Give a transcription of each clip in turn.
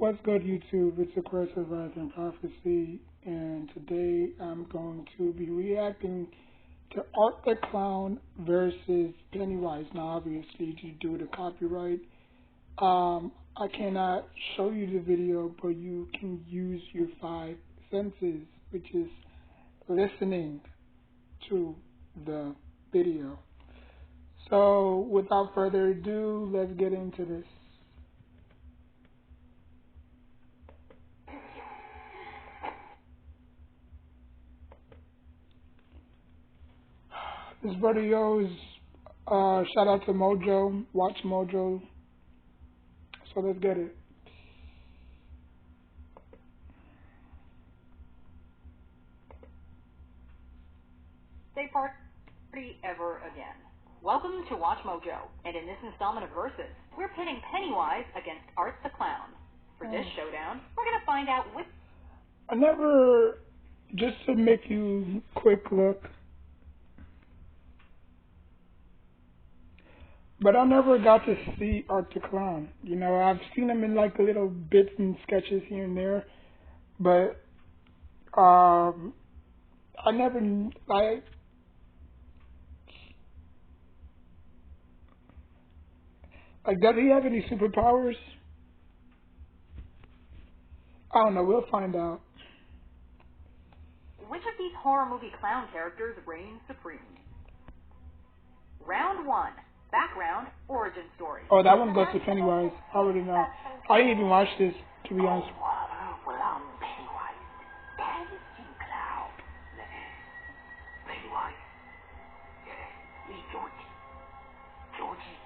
What's good, YouTube? It's a Curse of Wrath and Prophecy, and today I'm going to be reacting to Art the Clown versus Pennywise. Now, obviously, due to copyright, I cannot show you the video, but you can use your five senses, which is listening to the video. So, without further ado, let's get into this. This video is shout out to Mojo, Watch Mojo. So let's get it. Say party ever again. Welcome to Watch Mojo, and in this installment of Versus, we're pitting Pennywise against Art the Clown. For this showdown, we're going to find out which... I never, just to make you quick look, but I never got to see Art the Clown. You know, I've seen him in like little bits and sketches here and there, but I never, like, does he have any superpowers? I don't know, we'll find out. Which of these horror movie clown characters reigns supreme? Round 1. Background, origin story. Oh, that one goes to Pennywise. I already know. I didn't even watch this, to be honest. Well, I'm Pennywise, dancing clown. Pennywise. Meet Georgie. Georgie,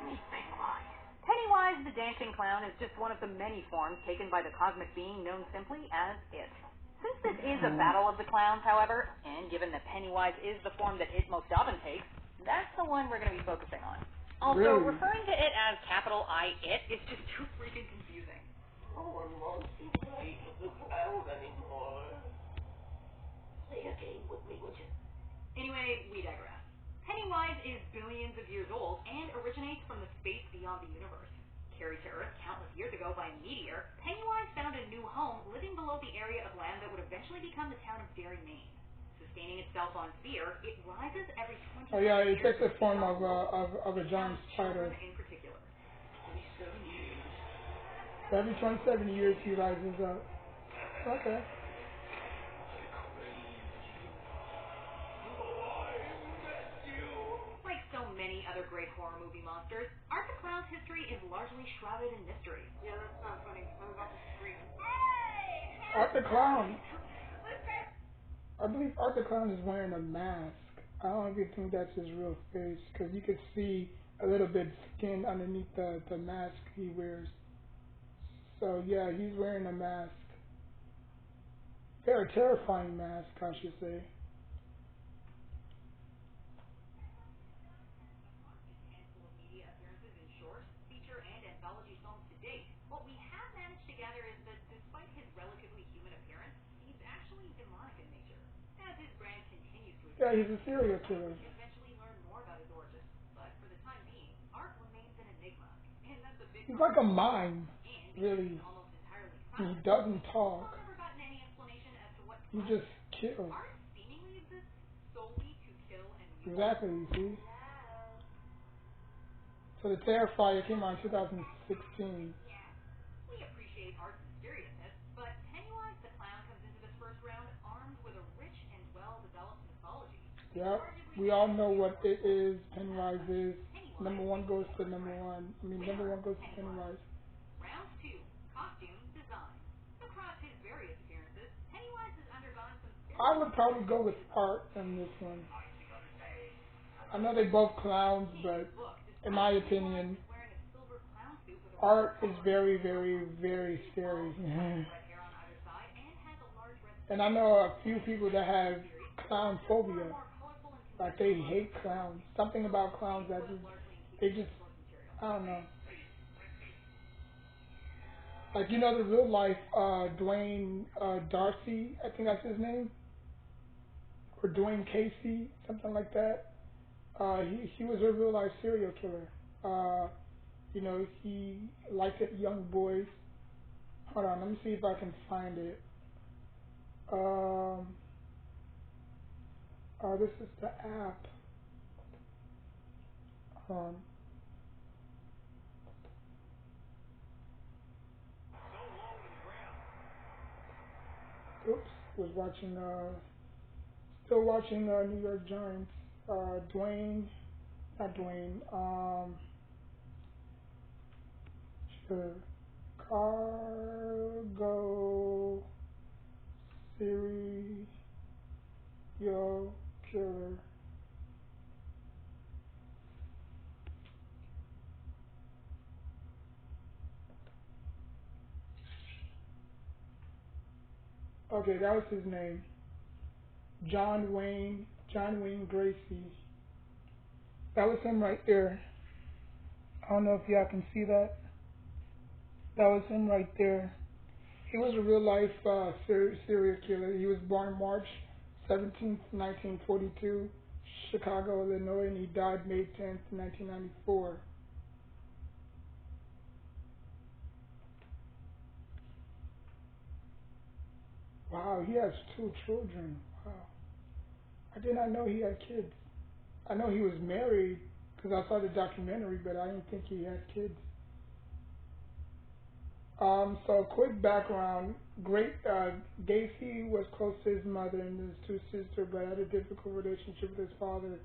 meet Pennywise. Pennywise the dancing clown is just one of the many forms taken by the cosmic being known simply as It. Since this is a battle of the clowns, however, and given that Pennywise is the form that It most often takes, that's the one we're going to be focusing on. Also, Really? referring to it as capital I It is just too freaking confusing. No one wants to play with the clown anymore. Play a game with me, would you? Anyway, we digress. Pennywise is billions of years old and originates from the space beyond the universe. Carried to Earth countless years ago by a meteor, Pennywise found a new home living below the area of land that would eventually become the town of Derry, Maine. Sustaining itself on fear, it rises every 20 Oh yeah, it years. takes the form of a giant spider. In particular. 27 years. Every 27 years he rises up. Okay. Like so many other great horror movie monsters, Art the Clown's history is largely shrouded in mystery. Yeah, that's not funny. I'm about to scream. Art the Clown. I believe Art the Clown is wearing a mask. I don't even think that's his real face, because you could see a little bit skin underneath the mask he wears. So yeah, he's wearing a mask. Very terrifying mask, I should say. What we have managed to gather is that despite his relatively human appearance, he's actually demonic in nature. As his brand continues to Yeah, he's a serial killer. we eventually learn more about his origins. But for the time being, Art remains an enigma. And that's a big He's like a mime, and really. almost entirely He silent. doesn't I've talk. never gotten any explanation as to what He just kills. Art seemingly exists solely to kill and mutilate. Exactly, you see? So the Terrifier came out in 2016. We appreciate Art's mysteriousness, but Pennywise the Clown comes into this first round armed with a rich and well-developed mythology. Yep, we all know what it is, Pennywise is. Number one goes to Pennywise. Round 2, costume design. Across his various appearances, Pennywise has undergone some... I would probably go with Art in this one. I know they both clowns, but in my opinion, Art is very, very, very scary. And I know a few people that have clown phobia. Like, they hate clowns. Something about clowns that they just, I don't know. Like, you know, the real life Dwayne Darcy, I think that's his name, or Dwayne Casey, something like that. He was a real life serial killer. You know, he liked young boys. Hold on, let me see if I can find it. Um, oh, this is the app. Um, oops, was watching, still watching New York Giants. Dwayne, not Dwayne, Chicago serial killer. Okay, that was his name. John Wayne Gracie. That was him right there. I don't know if y'all can see that. That was him right there. He was a real life serial killer. He was born March 17th, 1942, Chicago, Illinois, and he died May 10th, 1994. Wow, he has 2 children. Wow. I did not know he had kids. I know he was married because I saw the documentary, but I didn't think he had kids. So quick background. Gacy was close to his mother and his 2 sisters, but had a difficult relationship with his father,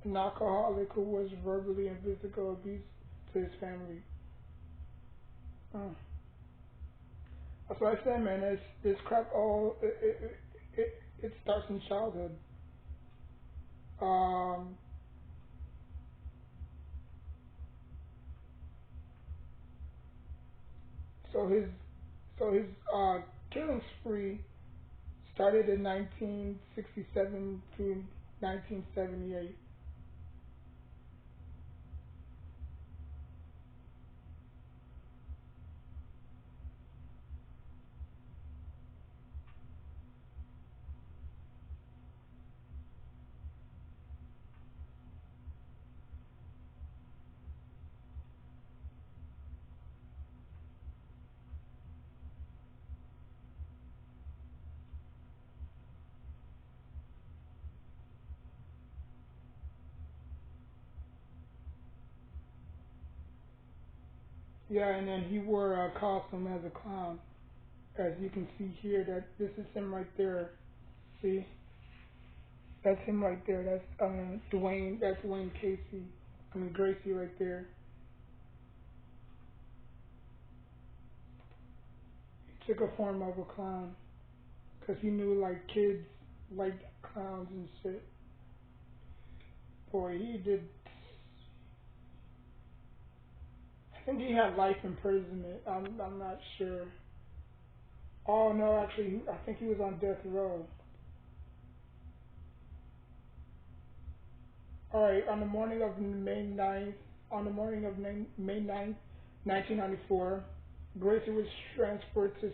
an alcoholic who was verbally and physically abusive to his family. Uh, that's what I said, man. This crap all it starts in childhood. Um, so his killing spree started in 1967 through 1978. Yeah, and then he wore a costume as a clown, as you can see here. That this is him right there. See, that's him right there. That's Dwayne. That's Dwayne Casey. I mean Gracie right there. He took a form of a clown because he knew like kids liked clowns and shit. Boy, he did. I think he had life imprisonment. I'm not sure. Oh no, actually, I think he was on death row. All right, on the morning of May 9th, 1994, Gracie was transferred to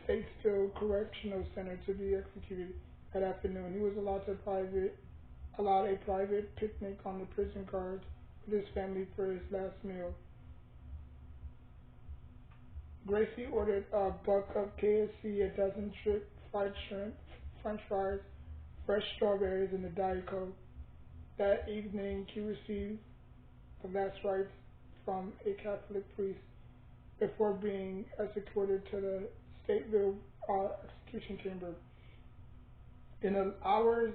Statesville Correctional Center to be executed that afternoon. He was allowed a private picnic on the prison guards with his family for his last meal. Gracie ordered a buck of KFC, a dozen fried shrimp, French fries, fresh strawberries, and a Diet Coke. That evening, he received the last rites from a Catholic priest before being escorted to the Stateville execution chamber. In the hours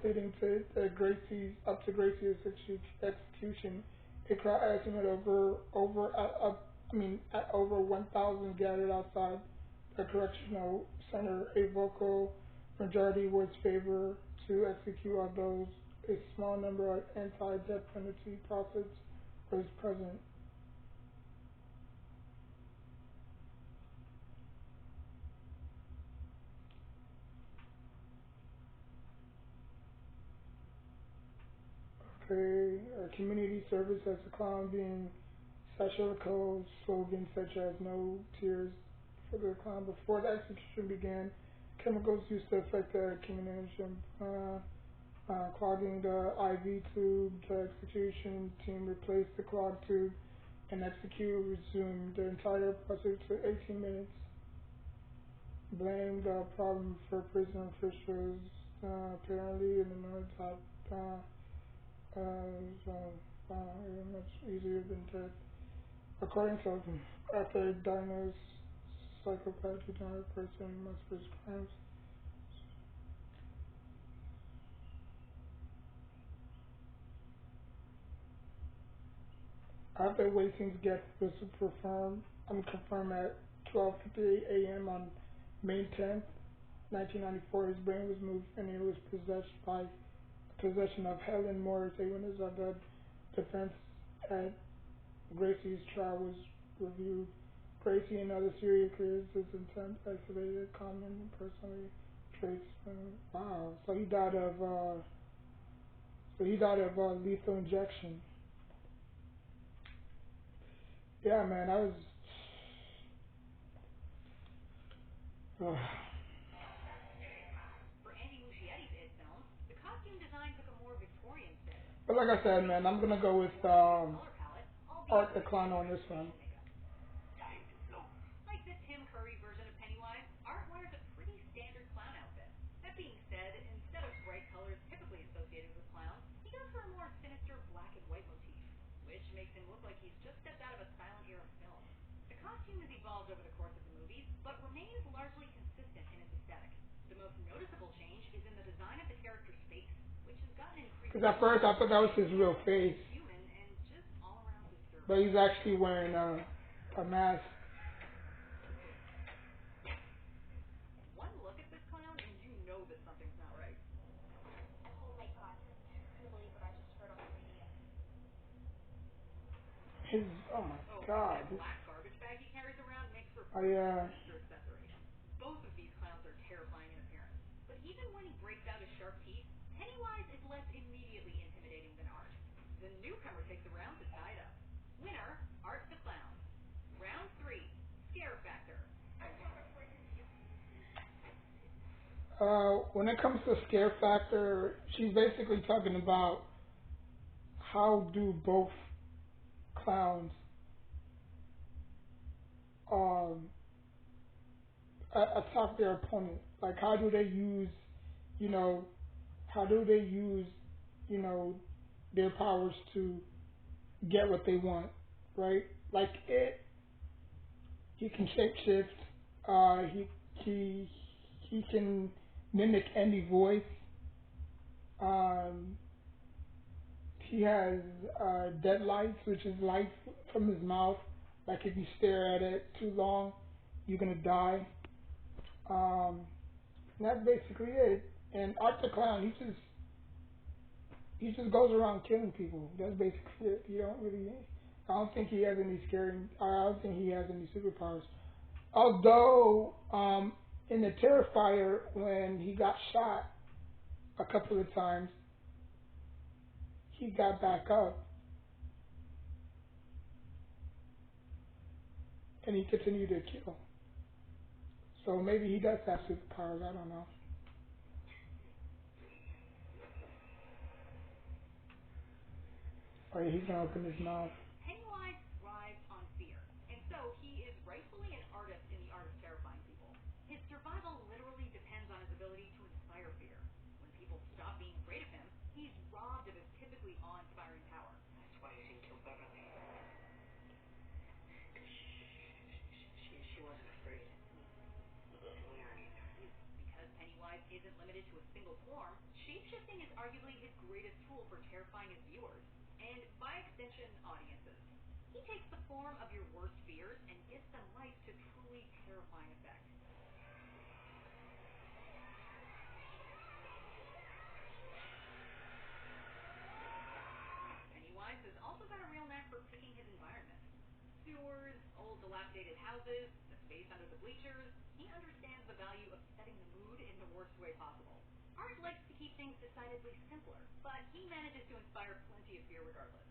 leading to Gracie's execution, a crowd estimated at over 1,000 gathered outside the correctional center. A vocal majority was favor to execute, although a small number of anti-death penalty prophets was present. Okay, community service as a clown being satirical slogans such as "No tears for the clown." Before the execution began, chemicals used to affect the communication, clogging the IV tube. The execution team replaced the clogged tube and execute resumed. The entire process took 18 minutes. Blamed the problem for prison officials, apparently, in the North top, much easier than death. According to him, after a diagnosed psychopath, degenerate person must face crimes. After waiting to get this confirmed at 12:58 a.m. on May 10th, 1994, his brain was moved and he was possession of Helen Morris, a witness of the defense at Gracie's trial was reviewed. Gracie and other serial killers intent isolated common personality traits. Wow, so he died of lethal injection. Yeah, man, I was. For Andy Muschietti's It film, the costume design took a more Victorian spin. But like I said, man, I'm gonna go with Color palette, Art albeit Decline on this one. like the Tim Curry version of Pennywise, Art wears a pretty standard clown outfit. That being said, instead of bright colors typically associated with clowns, he goes for a more sinister black and white motif, which makes him look like he's just stepped out of a silent era film. The costume has evolved over the course of the movies, but remains largely consistent in its aesthetic. The most noticeable change is in the design of the character's face, which has gotten increasingly Because at first I thought that was his real face, human and just all around disturbing. but he's actually wearing a mask. One look at this clown and you know that something's not right. Oh my god, I couldn't believe what I just heard on the radio. Oh my Oh, god. that black garbage bag he carries around makes for I, a sinister accessory. Both of these clowns are terrifying in appearance, but even when he breaks out his sharp teeth, Pennywise is less immediately intimidating than Art. The newcomer takes a round to tie it up. Winner, Art the Clown. Round 3, Scare Factor. When it comes to scare factor, she's basically talking about how do both clowns attack their opponent. Like how do they use, you know, their powers to get what they want, right? Like he can shapeshift. He can mimic any voice. He has dead lights, which is light from his mouth. Like if you stare at it too long, you're gonna die. And that's basically it. And Art the Clown, he just goes around killing people. That's basically it. I don't think he has any superpowers. Although, in the Terrifier, when he got shot a couple of times, he got back up. And he continued to kill. So maybe he does have superpowers, I don't know. Oh yeah, he's gonna open his mouth. Pennywise thrives on fear, and so he is rightfully an artist in the art of terrifying people. His survival literally depends on his ability to inspire fear. When people stop being afraid of him, he's robbed of his typically awe-inspiring power. That's why you didn't kill Beverly. Because she wasn't afraid. And we aren't either. Because Pennywise isn't limited to a single form, shapeshifting is arguably his greatest tool for terrifying his viewers, and by extension, audiences. He takes the form of your worst fears and gives them life to truly terrifying effect. Pennywise has also got a real knack for picking his environment. Sewers, old dilapidated houses, the space under the bleachers. He understands the value of setting the mood in the worst way possible. Art likes to keep things decidedly simpler, but he manages to inspire plenty of fear regardless.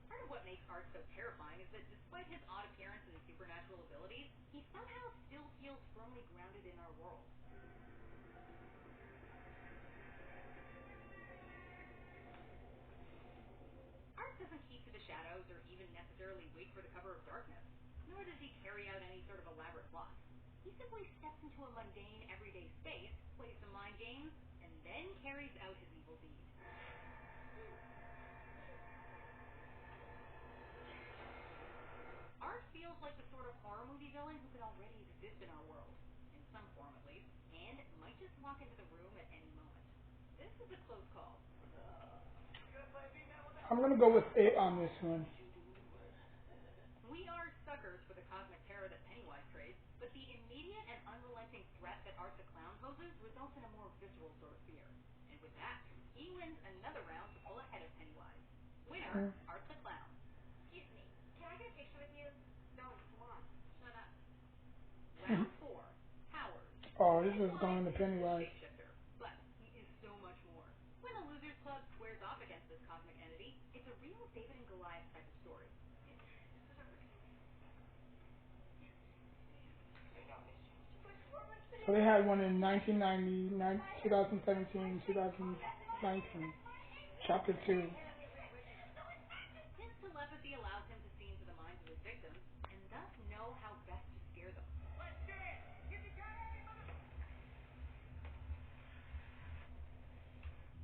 Part of what makes Art so terrifying is that despite his odd appearance and supernatural abilities, he somehow still feels firmly grounded in our world. Art's doesn't keep to the shadows or even necessarily wait for the cover of darkness, nor does he carry out any sort of elaborate plot. He simply steps into a mundane, everyday space, plays some mind games, and then carries out his evil deed. Art feels like the sort of horror movie villain who could already exist in our world, in some form at least, and might just walk into the room at any moment. This is a close call. I'm gonna go with 8 on this one. We are suckers for the cosmic terror that Pennywise creates, but the immediate and unrelenting threat that Art the Clown poses results in a more visceral sort of fear. And with that, he wins another round to pull ahead of Pennywise. Winner, Art the Clown. Excuse me. Can I get a picture with you? No, come on. Shut up. Round 4, Powers. Oh, this is going to Pennywise. Shapeshifter, but he is so much more. When the Losers Club squares off against this cosmic entity, it's a real David and Goliath type of story. So they had one in 1990, 2017, 2019. Chapter 2. His telepathy allows him to see into the minds of his victims, and thus know how best to scare them.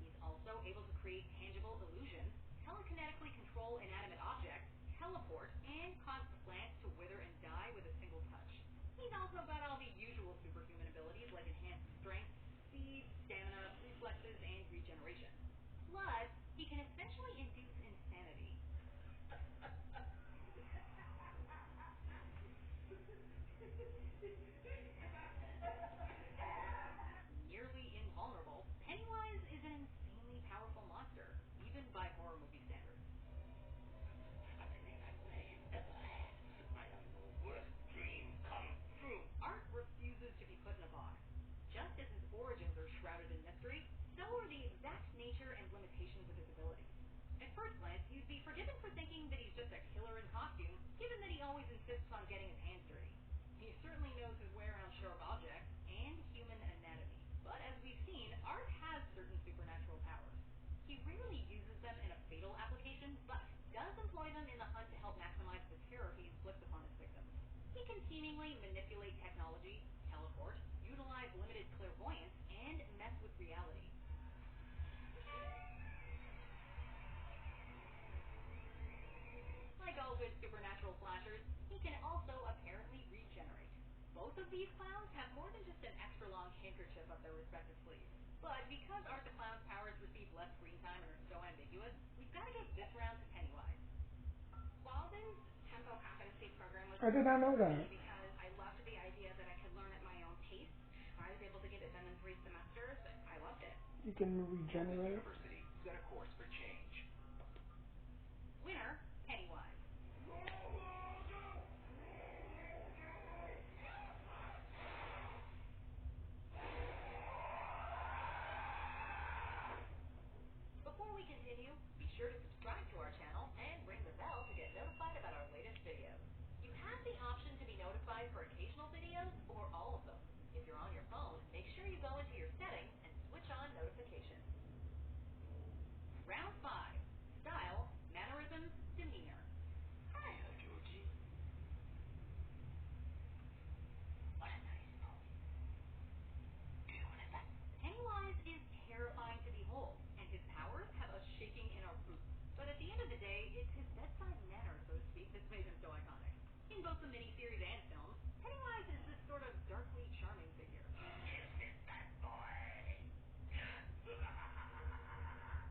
He's also able to create tangible illusions, telekinetically control inanimate objects, teleport, and cause plants to wither and die with a single touch. He's also got all the usual superhuman abilities like enhanced strength, speed, stamina, reflexes, and regeneration. Plus, he can essentially induce insanity. Nearly invulnerable, Pennywise is an insanely powerful monster, even by horror movie standards. Art refuses to be put in a box. Just as his origins are shrouded in mystery, so are the exact nature and limitations of his abilities. At first glance, you'd be forgiven for thinking that he's just a killer in costume, given that he always insists on getting his hands dirty. He certainly knows his way around sharp objects and human anatomy. But as we've seen, Art has certain supernatural powers. He rarely uses them in a fatal application, but does employ them in the hunt to help maximize the terror he inflicts upon his victims. He can seemingly manipulate technology, teleport, utilize limited clairvoyance, and mess with reality. Like all good supernatural slashers, he can also apparently regenerate. Both of these clowns have more than just an extra long handkerchief up their respective sleeves. But because Art the Clown's powers receive less screen time and are so ambiguous, we've got to give this round to Pennywise. Walden's Tempo Competency Program was I did not know that. because I loved the idea that I could learn at my own pace. I was able to get it done in 3 semesters. I loved it. You can regenerate. University set a course for change. Winner, Pennywise. Before we continue, be sure to subscribe to our channel and ring the bell to get notified about our latest videos. You have the option to be notified for occasional videos or all of them. If you're on your phone, make sure you go into your settings and switch on notifications. Round 5. Style, mannerisms, demeanor. Hiya, Georgie. What a nice pony. Do you want it back? Pennywise is terrifying to behold, and his powers have us shaking in our boots. But at the end of the day, it's his bedside manner, so to speak, that's made him so iconic. In both the miniseries and films, Pennywise is this sort of darkly charming figure. Kiss this bad boy.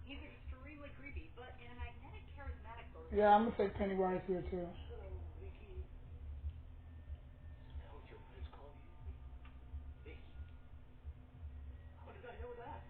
He's extremely creepy, but in a magnetic, charismatic sort of Yeah, I'm gonna take Pennywise here too. Hello, Vicky. Is that what your friends call you? Vicky. How did I know that?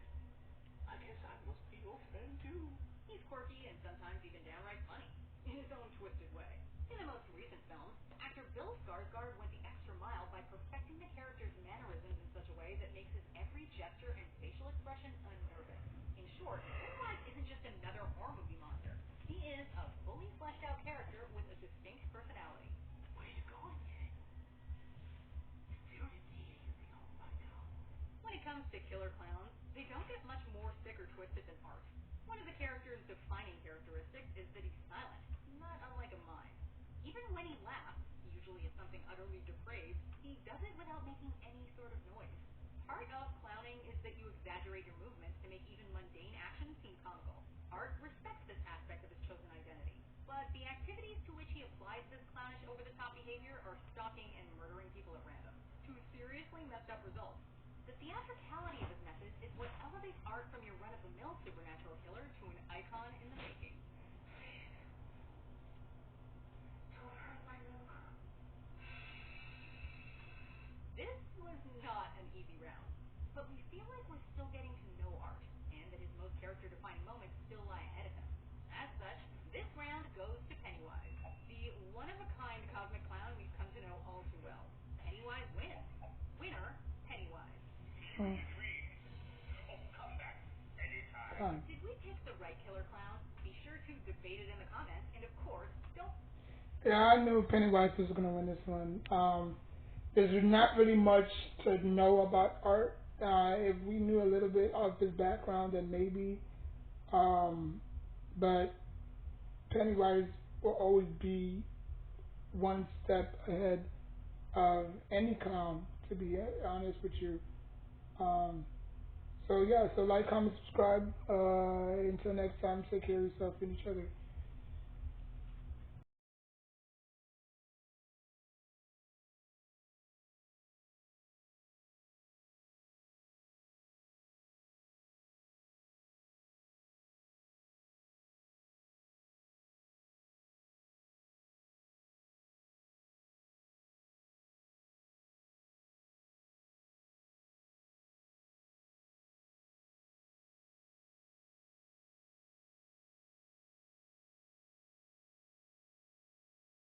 I guess I must be your friend too. He's quirky and sometimes even downright funny, in his own twisted way. In the most recent film, actor Bill Skarsgård went the extra mile by perfecting the character's mannerisms in such a way that makes his every gesture and facial expression unnerving. In short, Pennywise isn't just another horror movie monster. He is a fully fleshed out character with a distinct personality. Where are you going, kid? You're in the alien home by now. When it comes to killer clowns, they don't get much more sick or twisted than Art. One of the character's defining characteristics is that he's silent, not unlike a mime. Even when he laughs, usually at something utterly depraved, he does it without making any sort of noise. Part of clowning is that you exaggerate your movements to make even mundane actions seem comical. Art respects this aspect of his chosen identity, but the activities to which he applies this clownish over-the-top behavior are stalking and murdering people at random, to seriously messed up results. The theatricality of his methods is what elevates art from your run-of-the-mill supernatural killer to an icon in the making. Don't hurt my milk. This was not an easy round, but we feel like we're still getting to know Art, and that his most character-defining moments still lie ahead of him. As such, this round goes to Pennywise, the one-of-a-kind cosmic clown we've come to know all too well. Pennywise wins. Winner, Pennywise. Hmm. Oh, come back anytime. Did we pick the right killer clown? Be sure to debate it in the comments, and of course, don't... Yeah, I knew Pennywise was going to win this one. There's not really much to know about Art. If we knew a little bit of his background, then maybe. But Pennywise will always be one step ahead of any clown, to be honest with you. So yeah, so like, comment, subscribe. Until next time, take care of yourself and each other.